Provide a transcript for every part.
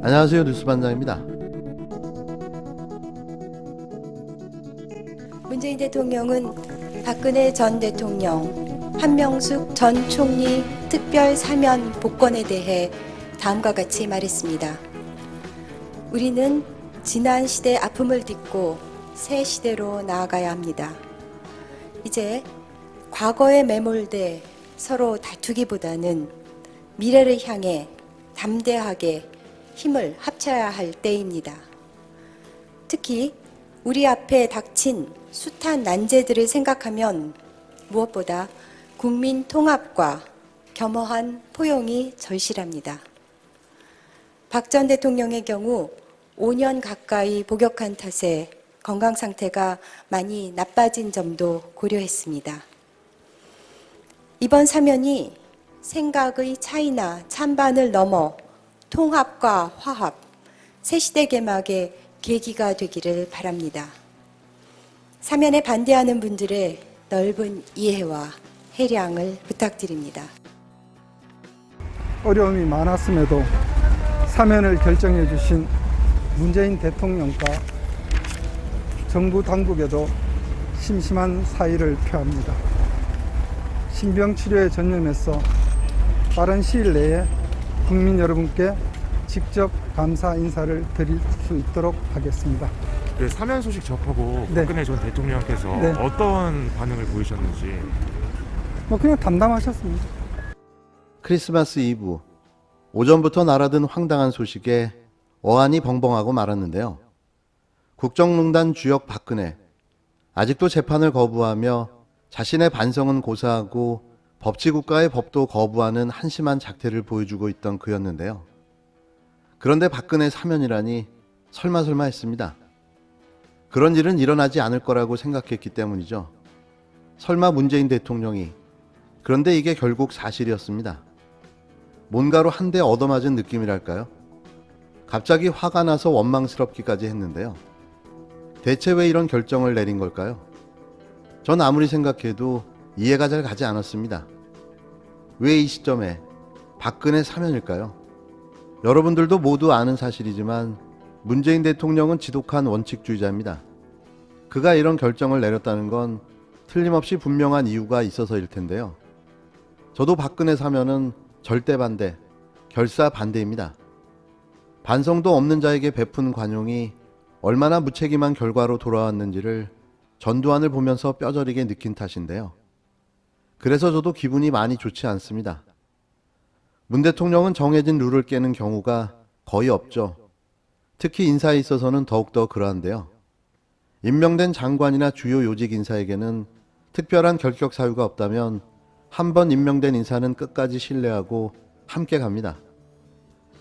안녕하세요. 뉴스반장입니다. 문재인 대통령은 박근혜 전 대통령, 한명숙 전 총리 특별 사면 복권에 대해 다음과 같이 말했습니다. 우리는 지난 시대의 아픔을 딛고 새 시대로 나아가야 합니다. 이제 과거에 매몰돼 서로 다투기보다는 미래를 향해 담대하게 힘을 합쳐야 할 때입니다. 특히 우리 앞에 닥친 숱한 난제들을 생각하면 무엇보다 국민 통합과 겸허한 포용이 절실합니다. 박 전 대통령의 경우 5년 가까이 복역한 탓에 건강 상태가 많이 나빠진 점도 고려했습니다. 이번 사면이 생각의 차이나 찬반을 넘어 통합과 화합, 새시대 개막의 계기가 되기를 바랍니다. 사면에 반대하는 분들의 넓은 이해와 해량을 부탁드립니다. 어려움이 많았음에도 사면을 결정해 주신 문재인 대통령과 정부 당국에도 심심한 사의를 표합니다. 신병 치료에 전념해서 빠른 시일 내에 국민 여러분께 직접 감사 인사를 드릴 수 있도록 하겠습니다. 네, 사면 소식 접하고 네. 박근혜 전 대통령께서 네. 어떤 반응을 보이셨는지. 그냥 담담하셨습니다. 크리스마스 이브 오전부터 날아든 황당한 소식에 어안이 벙벙하고 말았는데요. 국정농단 주역 박근혜, 아직도 재판을 거부하며 자신의 반성은 고사하고 법치국가의 법도 거부하는 한심한 작태를 보여주고 있던 그였는데요. 그런데 박근혜 사면이라니 설마 했습니다. 그런 일은 일어나지 않을 거라고 생각했기 때문이죠. 설마 문재인 대통령이, 그런데 이게 결국 사실이었습니다. 뭔가로 한 대 얻어맞은 느낌이랄까요? 갑자기 화가 나서 원망스럽기까지 했는데요. 대체 왜 이런 결정을 내린 걸까요? 전 아무리 생각해도 이해가 잘 가지 않았습니다. 왜 이 시점에 박근혜 사면일까요? 여러분들도 모두 아는 사실이지만 문재인 대통령은 지독한 원칙주의자입니다. 그가 이런 결정을 내렸다는 건 틀림없이 분명한 이유가 있어서일 텐데요. 저도 박근혜 사면은 절대 반대, 결사 반대입니다. 반성도 없는 자에게 베푼 관용이 얼마나 무책임한 결과로 돌아왔는지를 전두환을 보면서 뼈저리게 느낀 탓인데요. 그래서 저도 기분이 많이 좋지 않습니다. 문 대통령은 정해진 룰을 깨는 경우가 거의 없죠. 특히 인사에 있어서는 더욱더 그러한데요. 임명된 장관이나 주요 요직 인사에게는 특별한 결격 사유가 없다면 한 번 임명된 인사는 끝까지 신뢰하고 함께 갑니다.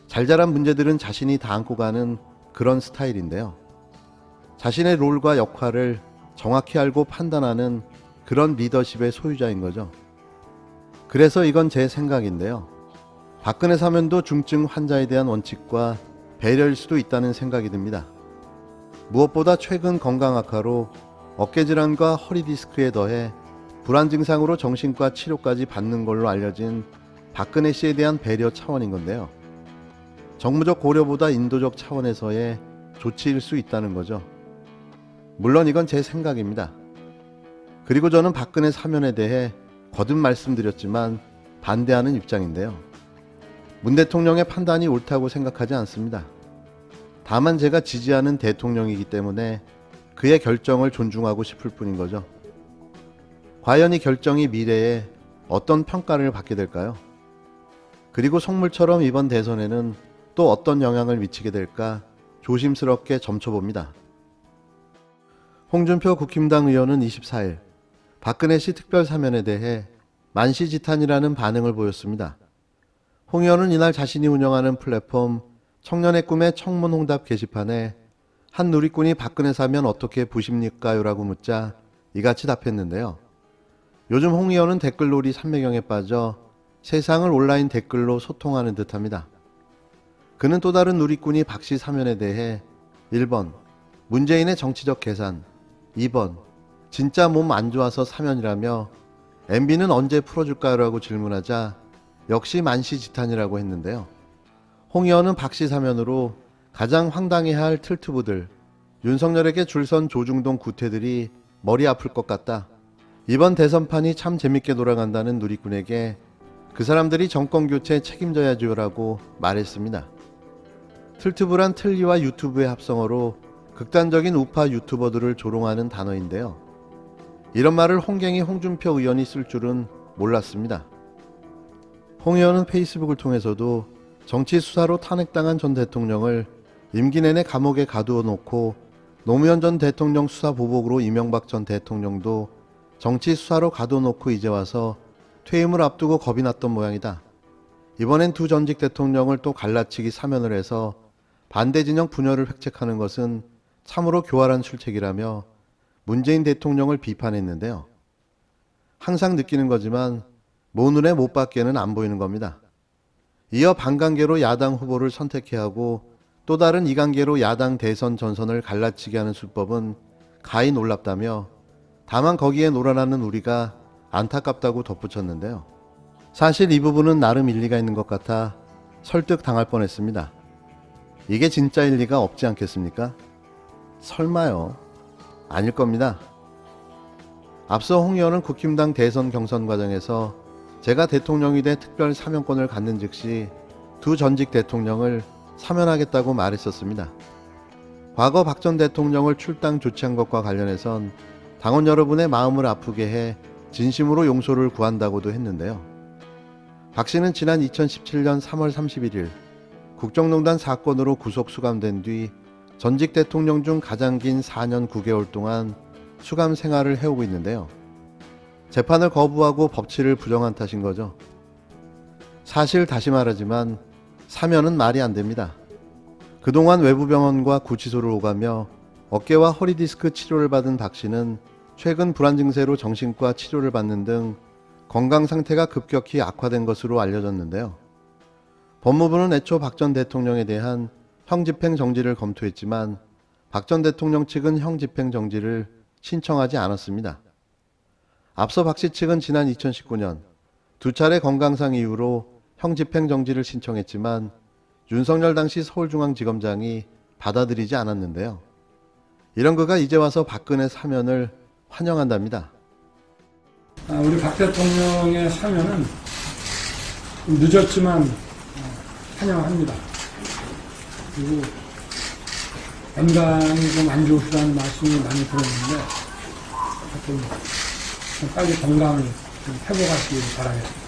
잘 자란 문제들은 자신이 다 안고 가는 그런 스타일인데요. 자신의 롤과 역할을 정확히 알고 판단하는 그런 리더십의 소유자인 거죠. 그래서 이건 제 생각인데요. 박근혜 사면도 중증 환자에 대한 원칙과 배려일 수도 있다는 생각이 듭니다. 무엇보다 최근 건강 악화로 어깨질환과 허리 디스크에 더해 불안 증상으로 정신과 치료까지 받는 걸로 알려진 박근혜 씨에 대한 배려 차원인 건데요. 정무적 고려보다 인도적 차원에서의 조치일 수 있다는 거죠. 물론 이건 제 생각입니다. 그리고 저는 박근혜 사면에 대해 거듭 말씀드렸지만 반대하는 입장인데요. 문 대통령의 판단이 옳다고 생각하지 않습니다. 다만 제가 지지하는 대통령이기 때문에 그의 결정을 존중하고 싶을 뿐인 거죠. 과연 이 결정이 미래에 어떤 평가를 받게 될까요? 그리고 속물처럼 이번 대선에는 또 어떤 영향을 미치게 될까 조심스럽게 점쳐봅니다. 홍준표 국힘당 의원은 24일 박근혜 씨 특별 사면에 대해 만시지탄이라는 반응을 보였습니다. 홍 의원은 이날 자신이 운영하는 플랫폼 청년의 꿈의 청문홍답 게시판에 한 누리꾼이 박근혜 사면 어떻게 보십니까요? 라고 묻자 이같이 답했는데요. 요즘 홍 의원은 댓글놀이 삼매경에 빠져 세상을 온라인 댓글로 소통하는 듯합니다. 그는 또 다른 누리꾼이 박씨 사면에 대해 1번 문재인의 정치적 계산, 2번 진짜 몸 안 좋아서 사면이라며 MB는 언제 풀어줄까요? 라고 질문하자 역시 만시지탄이라고 했는데요. 홍 의원은 박씨 사면으로 가장 황당해할 틀트부들, 윤석열에게 줄선 조중동 구태들이 머리 아플 것 같다. 이번 대선판이 참 재밌게 돌아간다는 누리꾼에게 그 사람들이 정권교체 책임져야죠라고 말했습니다. 틀트부란 틀리와 유튜브의 합성어로 극단적인 우파 유튜버들을 조롱하는 단어인데요. 이런 말을 홍갱이 홍준표 의원이 쓸 줄은 몰랐습니다. 홍 의원은 페이스북을 통해서도 정치 수사로 탄핵당한 전 대통령을 임기 내내 감옥에 가두어 놓고 노무현 전 대통령 수사 보복으로 이명박 전 대통령도 정치 수사로 가둬 놓고 이제 와서 퇴임을 앞두고 겁이 났던 모양이다. 이번엔 두 전직 대통령을 또 갈라치기 사면을 해서 반대 진영 분열을 획책하는 것은 참으로 교활한 출책이라며 문재인 대통령을 비판했는데요. 항상 느끼는 거지만 모 눈에 못 받게는 안 보이는 겁니다. 이어 반관계로 야당 후보를 선택해야 하고 또 다른 이관계로 야당 대선 전선을 갈라치게 하는 수법은 가히 놀랍다며 다만 거기에 놀아나는 우리가 안타깝다고 덧붙였는데요. 사실 이 부분은 나름 일리가 있는 것 같아 설득 당할 뻔했습니다. 이게 진짜 일리가 없지 않겠습니까? 설마요. 아닐 겁니다. 앞서 홍 의원은 국힘당 대선 경선 과정에서 제가 대통령이 돼 특별 사면권을 갖는 즉시 두 전직 대통령을 사면하겠다고 말했었습니다. 과거 박 전 대통령을 출당 조치한 것과 관련해선 당원 여러분의 마음을 아프게 해 진심으로 용서를 구한다고도 했는데요. 박 씨는 지난 2017년 3월 31일 국정농단 사건으로 구속 수감된 뒤 전직 대통령 중 가장 긴 4년 9개월 동안 수감 생활을 해오고 있는데요. 재판을 거부하고 법치를 부정한 탓인 거죠. 사실 다시 말하지만 사면은 말이 안 됩니다. 그동안 외부 병원과 구치소를 오가며 어깨와 허리 디스크 치료를 받은 박 씨는 최근 불안 증세로 정신과 치료를 받는 등 건강 상태가 급격히 악화된 것으로 알려졌는데요. 법무부는 애초 박 전 대통령에 대한 형집행 정지를 검토했지만 박 전 대통령 측은 형집행 정지를 신청하지 않았습니다. 앞서 박 씨 측은 지난 2019년 두 차례 건강상 이유로 형집행 정지를 신청했지만 윤석열 당시 서울중앙지검장이 받아들이지 않았는데요. 이런 그가 이제 와서 박근혜 사면을 환영한답니다. 우리 박 대통령의 사면은 늦었지만 환영합니다. 그리고 건강이 좀 안 좋으시다는 말씀이 많이 들었는데 하여튼 빨리 건강을 좀 회복하시길 바라겠습니다.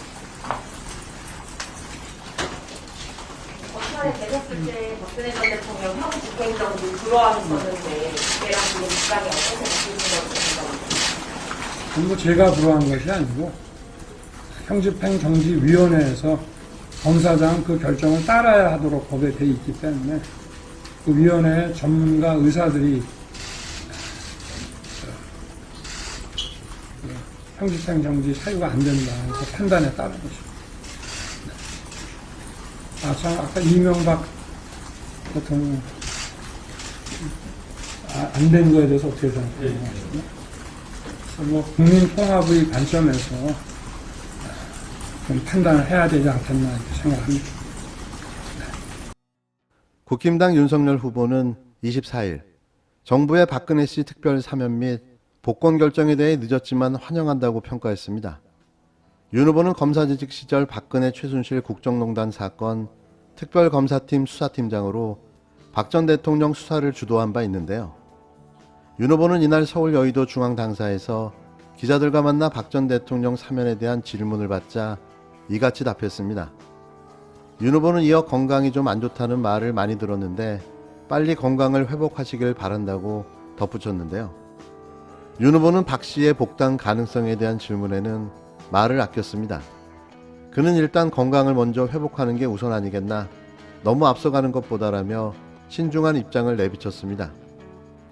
검찰에 계셨을 때 박근혜 전 대통령 형 집행정지 불허하셨었는데 그때랑 지금 입장이 어떻게 바뀌신 것으로 전부 제가 불허한 것이 아니고 형집행정지위원회에서 검사장 그 결정을 따라야 하도록 법에 돼 있기 때문에 그 위원회 전문가 의사들이 형집행정지 사유가 안 된다 해서 판단에 따른 것입니다. 참 아까 이명박 대통령 안 된 거에 대해서 어떻게 생각하시나요? 뭐 국민 통합의 관점에서 좀 판단을 해야 되지 않겠나 이렇게 생각합니다. 국힘당 윤석열 후보는 24일 정부의 박근혜 씨 특별 사면 및 복권 결정에 대해 늦었지만 환영한다고 평가했습니다. 윤 후보는 검사재직 시절 박근혜 최순실 국정농단 사건 특별검사팀 수사팀장으로 박 전 대통령 수사를 주도한 바 있는데요. 윤 후보는 이날 서울 여의도 중앙당사에서 기자들과 만나 박 전 대통령 사면에 대한 질문을 받자 이같이 답했습니다. 윤 후보는 이어 건강이 좀 안 좋다는 말을 많이 들었는데 빨리 건강을 회복하시길 바란다고 덧붙였는데요. 윤 후보는 박 씨의 복당 가능성에 대한 질문에는 말을 아꼈습니다. 그는 일단 건강을 먼저 회복하는 게 우선 아니겠나, 너무 앞서가는 것보다라며 신중한 입장을 내비쳤습니다.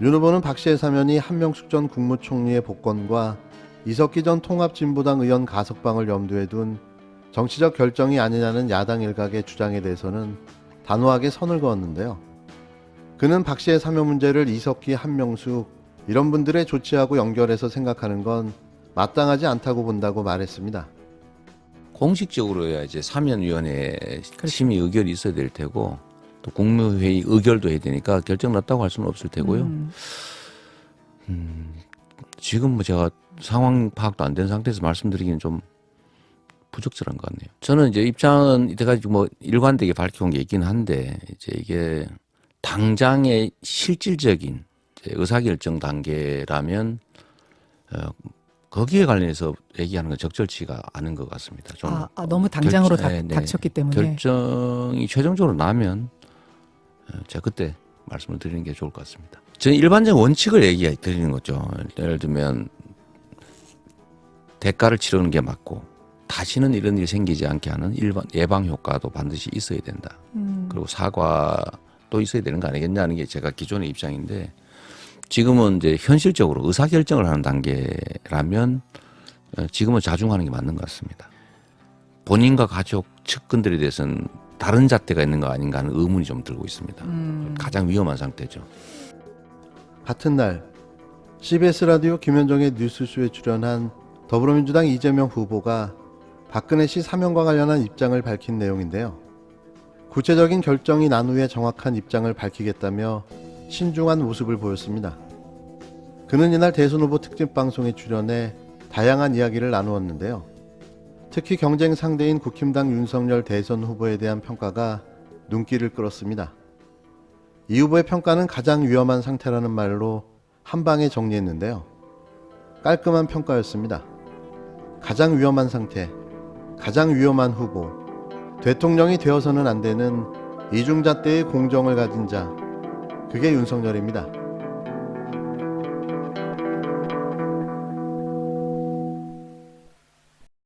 윤 후보는 박 씨의 사면이 한명숙 전 국무총리의 복권과 이석기 전 통합진보당 의원 가석방을 염두에 둔 정치적 결정이 아니냐는 야당 일각의 주장에 대해서는 단호하게 선을 그었는데요. 그는 박 씨의 사면 문제를 이석기, 한명숙 이런 분들의 조치하고 연결해서 생각하는 건 마땅하지 않다고 본다고 말했습니다. 공식적으로야 이제 사면위원회 심의 의결이 있어야 될 테고 또 국무회의 의결도 해야 되니까 결정 났다고 할 수는 없을 테고요. 지금 뭐 제가 상황 파악도 안 된 상태에서 말씀드리기는 좀 부적절한 것 같네요. 저는 이제 입장은 이때까지 뭐 일관되게 밝혀온 게 있긴 한데 이제 이게 당장의 실질적인 이제 의사결정 단계라면 거기에 관련해서 얘기하는 건 적절치가 않은 것 같습니다. 좀 너무 당장으로 네. 닥쳤기 때문에. 결정이 최종적으로 나면 제가 그때 말씀을 드리는 게 좋을 것 같습니다. 저는 일반적 원칙을 얘기 드리는 거죠. 예를 들면 대가를 치르는 게 맞고 다시는 이런 일이 생기지 않게 하는 일반 예방 효과도 반드시 있어야 된다. 그리고 사과도 있어야 되는 거 아니겠냐는 게 제가 기존의 입장인데 지금은 이제 현실적으로 의사결정을 하는 단계라면 지금은 자중하는 게 맞는 것 같습니다. 본인과 가족 측근들에 대해서는 다른 잣대가 있는 거 아닌가 하는 의문이 좀 들고 있습니다. 가장 위험한 상태죠. 같은 날 CBS 라디오 김현정의 뉴스쇼에 출연한 더불어민주당 이재명 후보가 박근혜 씨 사면과 관련한 입장을 밝힌 내용인데요. 구체적인 결정이 난 후에 정확한 입장을 밝히겠다며 신중한 모습을 보였습니다. 그는 이날 대선 후보 특집 방송에 출연해 다양한 이야기를 나누었는데요. 특히 경쟁 상대인 국힘당 윤석열 대선 후보에 대한 평가가 눈길을 끌었습니다. 이 후보의 평가는 가장 위험한 상태라는 말로 한 방에 정리했는데요. 깔끔한 평가였습니다. 가장 위험한 상태, 가장 위험한 후보, 대통령이 되어서는 안 되는 이중잣대의 공정을 가진 자, 그게 윤석열입니다.